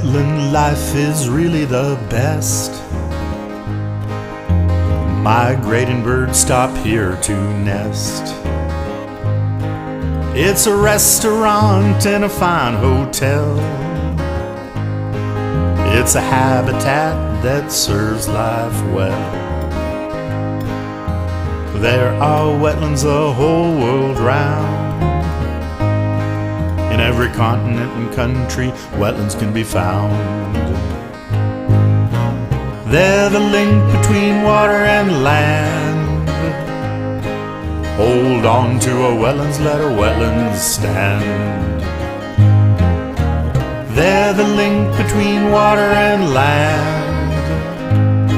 wetland life is really the best. Migrating birds stop here to nest. It's a restaurant and a fine hotel. It's a habitat that serves life well. There are wetlands the whole world round. In every continent and country, wetlands can be found. They're the link between water and land. Hold on to a wetlands, let a wetlands stand. They're the link between water and land.